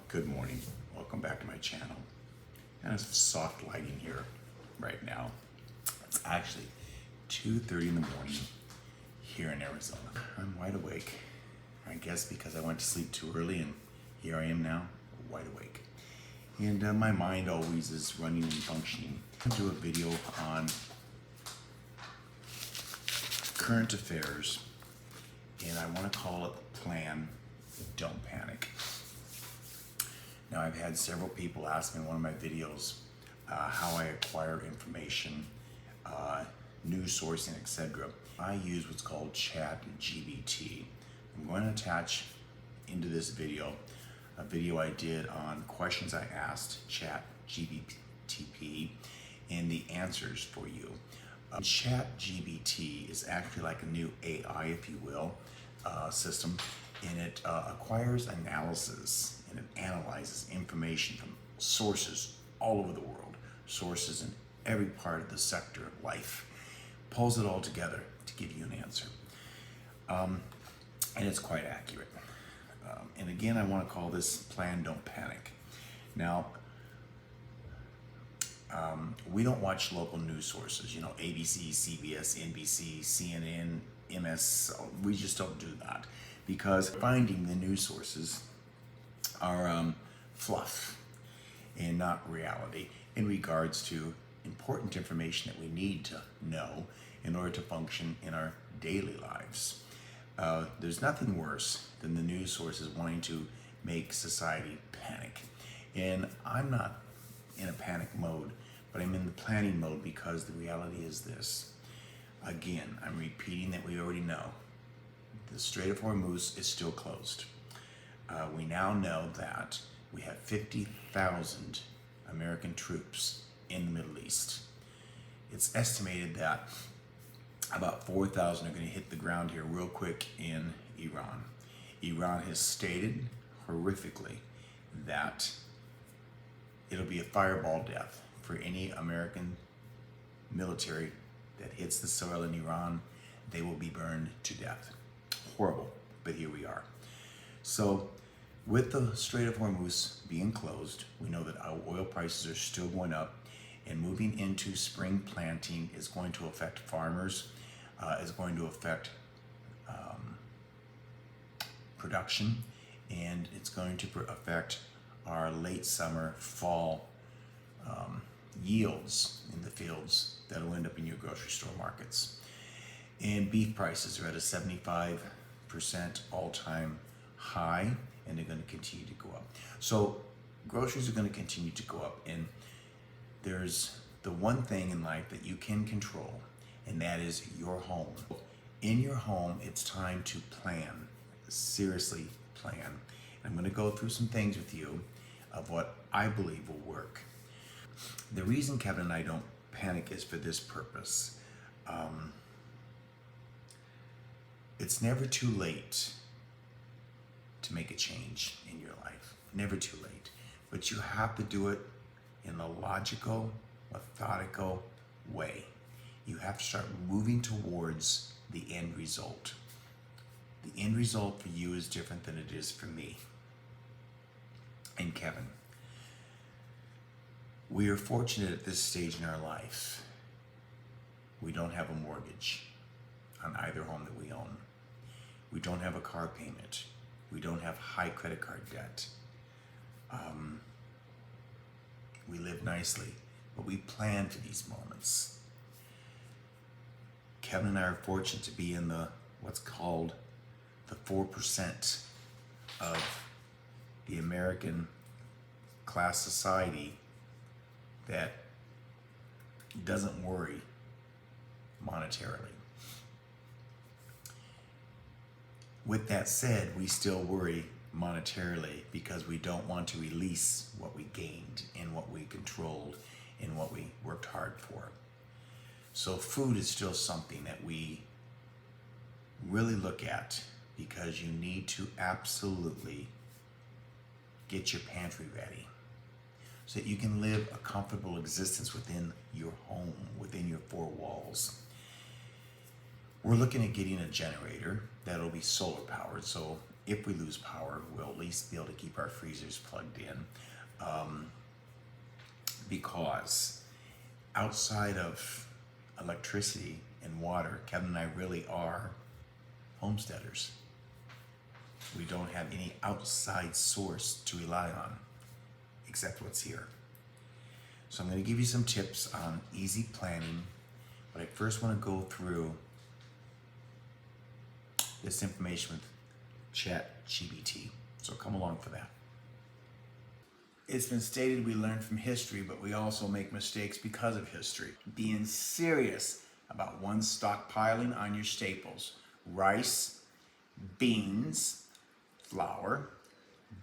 Good morning. Welcome back to my channel. Kind of soft lighting here right now. It's actually 2:30 in the morning here in Arizona. I'm wide awake, I guess because I went to sleep too early, and here I am now, wide awake. And my mind always is running and functioning. I'm going to do a video on current affairs, and I want to call it Plan, Don't Panic. Now, I've had several people ask me in one of my videos how I acquire information, news sourcing, etc. I use what's called ChatGPT. I'm going to attach into this video a video I did on questions I asked ChatGPT and the answers for you. ChatGPT is actually like a new AI, if you will, system, and it acquires analysis and it analyzes information from sources all over the world, sources in every part of the sector of life, pulls it all together to give you an answer. And it's quite accurate. And again, I want to call this Plan, Don't Panic. Now, we don't watch local news sources, ABC, CBS, NBC, CNN, MS. We just don't do that because finding the news sources are fluff and not reality in regards to important information that we need to know in order to function in our daily lives. There's nothing worse than the news sources wanting to make society panic. And I'm not in a panic mode, but I'm in the planning mode because the reality is this. Again, I'm repeating that we already know. The Strait of Hormuz is still closed. We now know that we have 50,000 American troops in the Middle East. It's estimated that about 4,000 are going to hit the ground here real quick in Iran. Iran has stated horrifically that it'll be a fireball death for any American military that hits the soil in Iran. They will be burned to death. Horrible, but here we are. So with the Strait of Hormuz being closed, we know that our oil prices are still going up, and moving into spring planting is going to affect farmers, is going to affect production, and it's going to affect our late summer, fall yields in the fields that will end up in your grocery store markets. And beef prices are at a 75% all-time high, and they're going to continue to go up. So groceries are going to continue to go up, and there's the one thing in life that you can control, and that is your home. In your home, it's time to plan, seriously plan. And I'm going to go through some things with you of what I believe will work. The reason Kevin and I don't panic is for this purpose. It's never too late to make a change in your life. Never too late. But you have to do it in a logical, methodical way. You have to start moving towards the end result. The end result for you is different than it is for me and Kevin. We are fortunate at this stage in our life. We don't have a mortgage on either home that we own. We don't have a car payment. We don't have high credit card debt. We live nicely, but we plan for these moments. Kevin and I are fortunate to be in what's called the 4% of the American class society that doesn't worry monetarily. With that said, we still worry monetarily because we don't want to release what we gained and what we controlled and what we worked hard for. So food is still something that we really look at because you need to absolutely get your pantry ready so that you can live a comfortable existence within your home, within your four walls. We're looking at getting a generator that'll be solar powered, so if we lose power, we'll at least be able to keep our freezers plugged in. Because outside of electricity and water, Kevin and I really are homesteaders. We don't have any outside source to rely on except what's here. So I'm going to give you some tips on easy planning, but I first want to go through this information with ChatGPT. So come along for that. It's been stated we learn from history, but we also make mistakes because of history. Being serious about one, stockpiling on your staples: rice, beans, flour,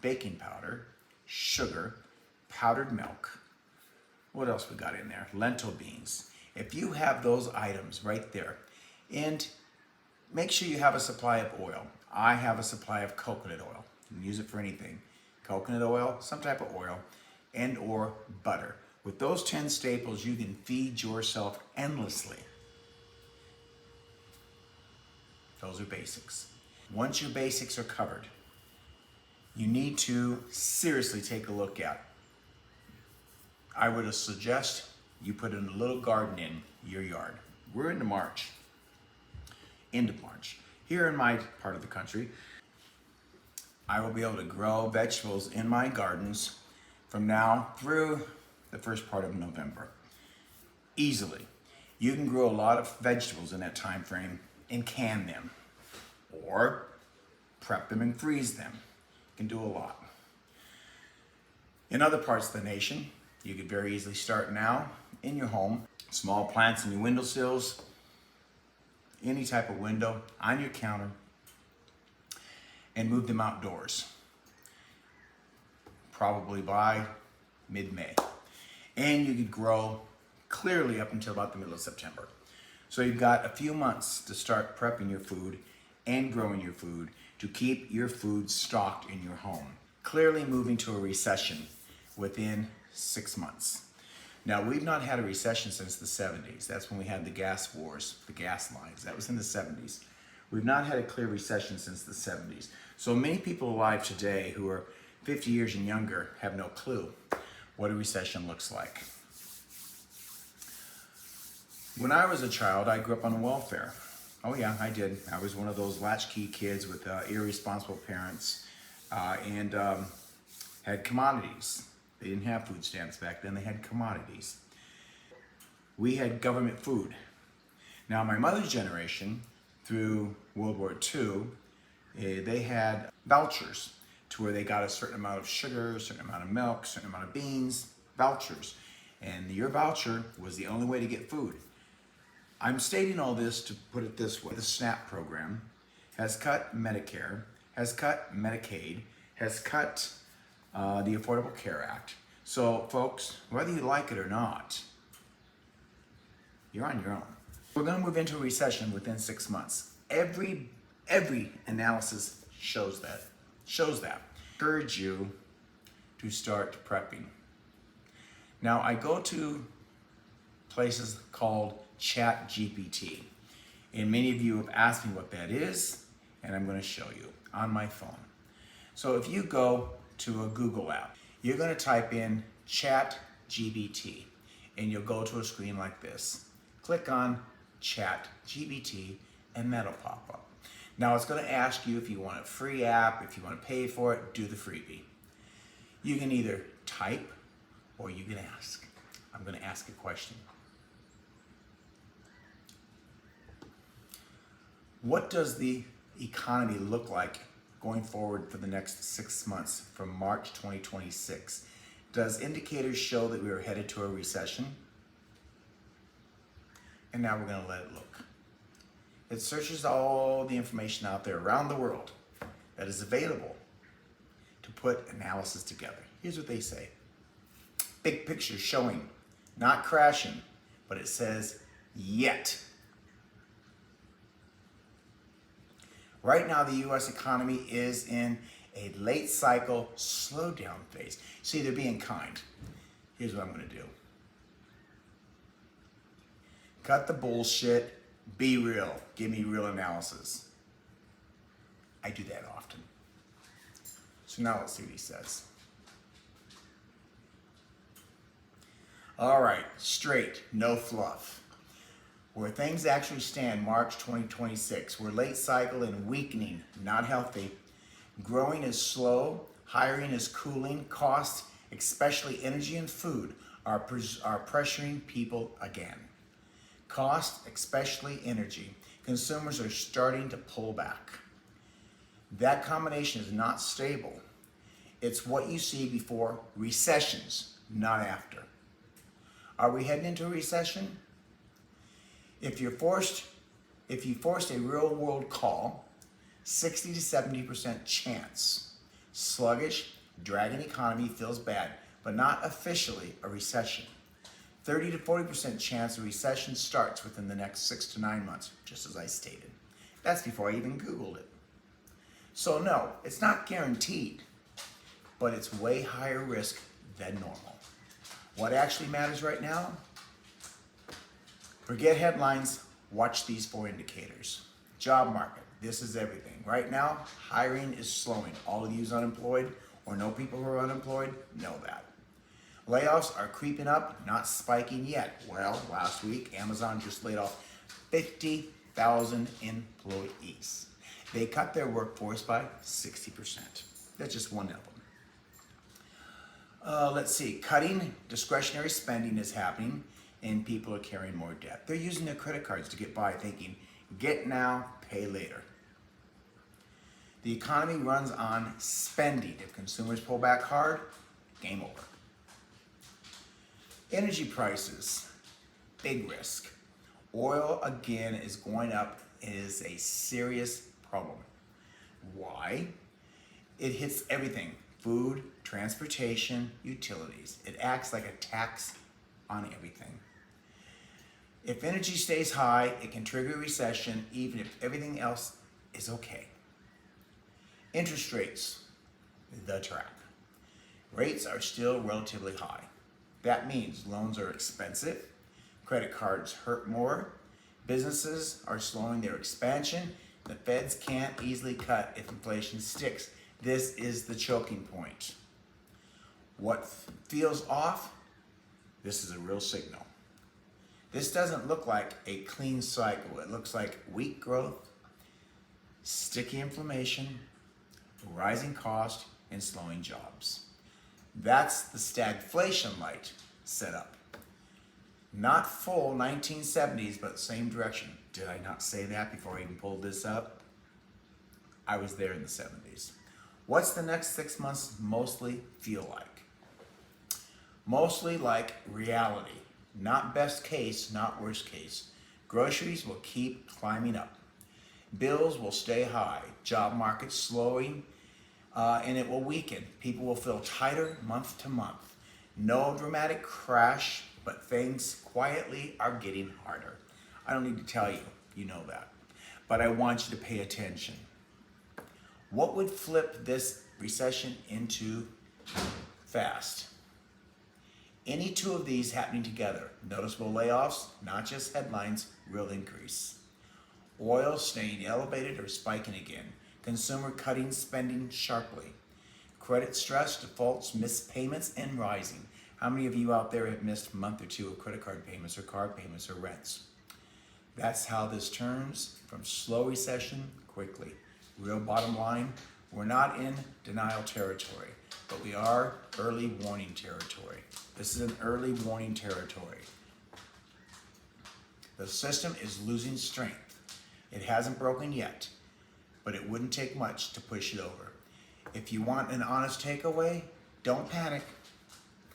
baking powder, sugar, powdered milk. What else we got in there? Lentil beans. If you have those items right there, and make sure you have a supply of oil. I have a supply of coconut oil. You can use it for anything. Coconut oil, some type of oil, and or butter. With those 10 staples, you can feed yourself endlessly. Those are basics. Once your basics are covered, you need to seriously take a look at. I would suggest you put in a little garden in your yard. We're into March, end of March. Here in my part of the country, I will be able to grow vegetables in my gardens from now through the first part of November. Easily. You can grow a lot of vegetables in that time frame and can them, or prep them and freeze them. You can do a lot. In other parts of the nation, you could very easily start now in your home. Small plants in your windowsills, any type of window, on your counter, and move them outdoors, probably by mid-May. And you could grow clearly up until about the middle of September. So you've got a few months to start prepping your food and growing your food to keep your food stocked in your home. Clearly moving to a recession within 6 months. Now, we've not had a recession since the 70s. That's when we had the gas wars, the gas lines. That was in the 70s. We've not had a clear recession since the 70s. So many people alive today who are 50 years and younger have no clue what a recession looks like. When I was a child, I grew up on welfare. Oh yeah, I did. I was one of those latchkey kids with irresponsible parents and had commodities. They didn't have food stamps back then, they had commodities. We had government food. Now my mother's generation, through World War II, they had vouchers to where they got a certain amount of sugar, a certain amount of milk, a certain amount of beans, vouchers. And your voucher was the only way to get food. I'm stating all this to put it this way. The SNAP program has cut Medicare, has cut Medicaid, has cut the Affordable Care Act. So folks, whether you like it or not, you're on your own. We're going to move into a recession within 6 months. Every analysis shows that. I encourage you to start prepping. Now, I go to places called ChatGPT, and many of you have asked me what that is, and I'm going to show you on my phone. So if you go to a Google app, you're going to type in ChatGPT, and you'll go to a screen like this. Click on ChatGPT, and that'll pop up. Now it's going to ask you if you want a free app, if you want to pay for it, do the freebie. You can either type or you can ask. I'm going to ask a question. What does the economy look like going forward for the next 6 months from March 2026? Does indicators show that we are headed to a recession? And now we're going to let it look. It searches all the information out there around the world that is available to put analysis together. Here's what they say. Big picture showing, not crashing, but it says yet. Right now, the U.S. economy is in a late cycle slowdown phase. See, they're being kind. Here's what I'm going to do. Cut the bullshit. Be real. Give me real analysis. I do that often. So now let's see what he says. All right, straight, no fluff. Where things actually stand, March 2026. We're late cycle and weakening, not healthy. Growing is slow, hiring is cooling, costs, especially energy and food, are pressuring people again. Cost, especially energy. Consumers are starting to pull back. That combination is not stable. It's what you see before recessions, not after. Are we heading into a recession? If you forced a real world call, 60 to 70% chance. Sluggish, dragging economy feels bad, but not officially a recession. 30 to 40% chance a recession starts within the next 6 to 9 months, just as I stated. That's before I even Googled it. So no, it's not guaranteed, but it's way higher risk than normal. What actually matters right now? Forget headlines, watch these 4 indicators. Job market, this is everything. Right now, hiring is slowing. All of you unemployed or know people who are unemployed, know that. Layoffs are creeping up, not spiking yet. Well, last week, Amazon just laid off 50,000 employees. They cut their workforce by 60%. That's just one of them. Let's see, cutting discretionary spending is happening and people are carrying more debt. They're using their credit cards to get by thinking, get now, pay later. The economy runs on spending. If consumers pull back hard, game over. Energy prices, big risk. Oil again is going up. It is a serious problem. Why? It hits everything. Food, transportation, utilities. It acts like a tax on everything. If energy stays high, it can trigger a recession even if everything else is okay. Interest rates, the trap. Rates are still relatively high. That means loans are expensive, credit cards hurt more, businesses are slowing their expansion, the feds can't easily cut if inflation sticks. This is the choking point. What feels off? This is a real signal. This doesn't look like a clean cycle. It looks like weak growth, sticky inflation, rising cost, and slowing jobs. That's the stagflation light setup. Not full 1970s, but same direction. Did I not say that before I even pulled this up? I was there in the 70s. What's the next 6 months mostly feel like? Mostly like reality. Not best case, not worst case. Groceries will keep climbing up. Bills will stay high. Job market slowing, and it will weaken. People will feel tighter month to month. No dramatic crash, but things quietly are getting harder. I don't need to tell you, you know that. But I want you to pay attention. What would flip this recession into fast? Any 2 of these happening together. Noticeable layoffs, not just headlines, real increase. Oil staying elevated or spiking again. Consumer cutting spending sharply. Credit stress, defaults, missed payments, and rising. How many of you out there have missed a month or 2 of credit card payments or car payments or rents? That's how this turns from slow recession quickly. Real bottom line, we're not in denial territory, but we are early warning territory. This is an early warning territory. The system is losing strength. It hasn't broken yet, but it wouldn't take much to push it over. If you want an honest takeaway, don't panic.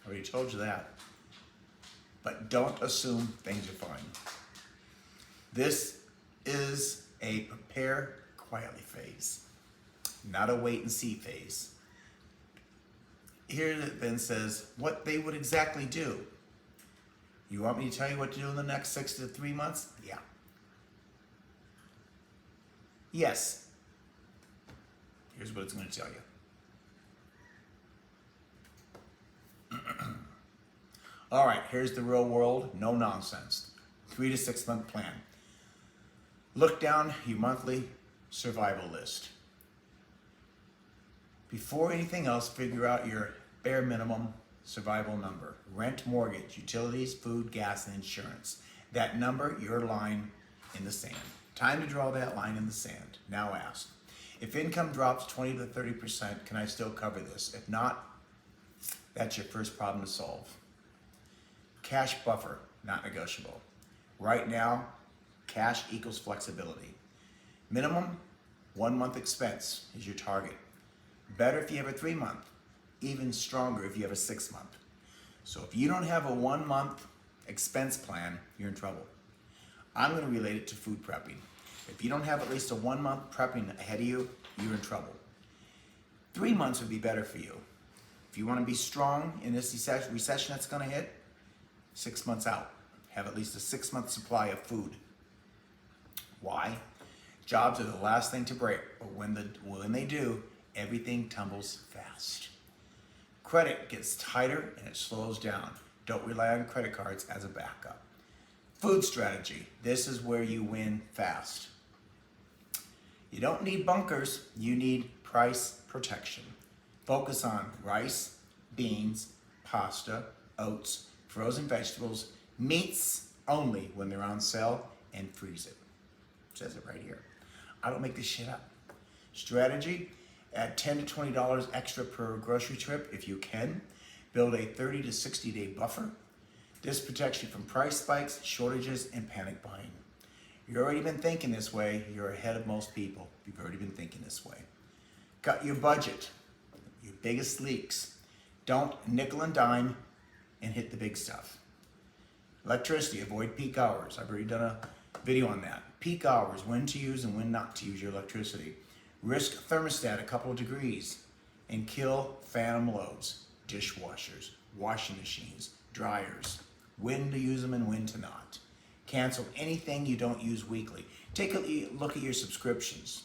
I already told you that. But don't assume things are fine. This is a prepare quietly phase, not a wait and see phase. Here it then says what they would exactly do. You want me to tell you what to do in the next 6 to 3 months? Yeah. Yes. Here's what it's going to tell you. All right, here's the real world, no nonsense. 3 to 6 month plan. Look down your monthly survival list. Before anything else, figure out your bare minimum survival number. Rent, mortgage, utilities, food, gas, and insurance. That number, your line in the sand. Time to draw that line in the sand. Now ask, if income drops 20 to 30%, can I still cover this? If not, that's your first problem to solve. Cash buffer, not negotiable. Right now, cash equals flexibility. Minimum 1 month expense is your target. Better if you have a 3 month, even stronger if you have a 6 month. So if you don't have a 1 month expense plan, you're in trouble. I'm going to relate it to food prepping. If you don't have at least a 1 month prepping ahead of you, you're in trouble. 3 months would be better for you. If you want to be strong in this recession that's going to hit, 6 months out. Have at least a 6 month supply of food. Why? Jobs are the last thing to break, but when they do, everything tumbles fast. Credit gets tighter and it slows down. Don't rely on credit cards as a backup. Food strategy. This is where you win fast. You don't need bunkers, you need price protection. Focus on rice, beans, pasta, oats, frozen vegetables, meats only when they're on sale, and freeze it. It says it right here. I don't make this shit up. Strategy, add $10 to $20 extra per grocery trip if you can. Build a 30 to 60 day buffer. This protects you from price spikes, shortages, and panic buying. You've already been thinking this way. You're ahead of most people. You've already been thinking this way. Cut your budget. Your biggest leaks. Don't nickel and dime and hit the big stuff. Electricity, avoid peak hours. I've already done a video on that. Peak hours, when to use and when not to use your electricity. Risk thermostat a couple of degrees and kill phantom loads. Dishwashers, washing machines, dryers. When to use them and when to not. Cancel anything you don't use weekly. Take a look at your subscriptions.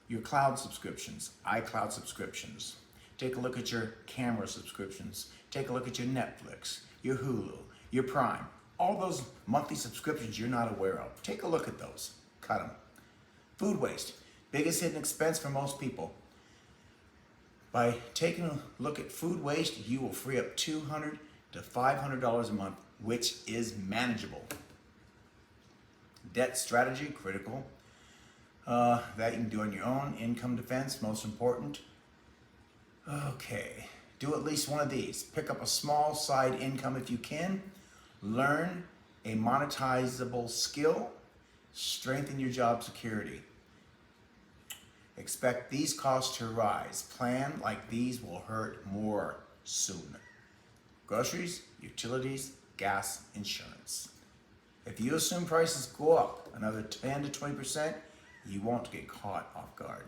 Your cloud subscriptions, iCloud subscriptions. Take a look at your camera subscriptions. Take a look at your Netflix, your Hulu, your Prime. All those monthly subscriptions you're not aware of. Take a look at those. Cut them. Food waste. Biggest hidden expense for most people. By taking a look at food waste, you will free up $200 to $500 a month, which is manageable. Debt strategy, critical. That you can do on your own. Income defense, most important. Okay, do at least one of these. Pick up a small side income if you can. Learn a monetizable skill. Strengthen your job security. Expect these costs to rise. Plan like these will hurt more soon. Groceries, utilities, gas, insurance. If you assume prices go up another 10 to 20%, you won't get caught off guard.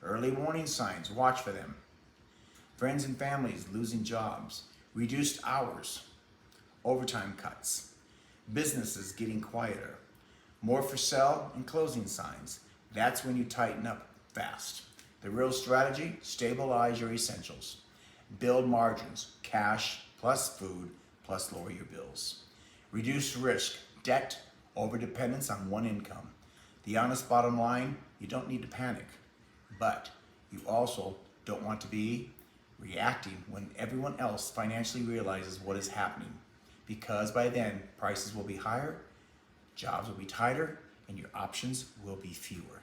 Early warning signs, watch for them. Friends and families losing jobs, reduced hours, overtime cuts, businesses getting quieter, more for sale and closing signs. That's when you tighten up fast. The real strategy, stabilize your essentials. Build margins, cash plus food plus lower your bills. Reduce risk, debt, overdependence on one income. The honest bottom line, you don't need to panic, but you also don't want to be reacting when everyone else financially realizes what is happening, because by then prices will be higher, jobs will be tighter, and your options will be fewer.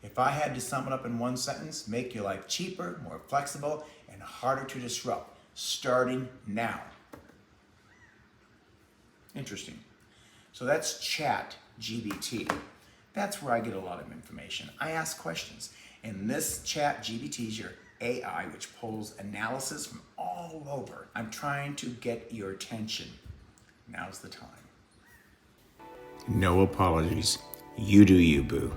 If I had to sum it up in one sentence, make your life cheaper, more flexible, and harder to disrupt, starting now. Interesting. So that's ChatGPT. That's where I get a lot of information. I ask questions, and this ChatGPT is your AI, which pulls analysis from all over. I'm trying to get your attention. Now's the time. No apologies. You do you, boo.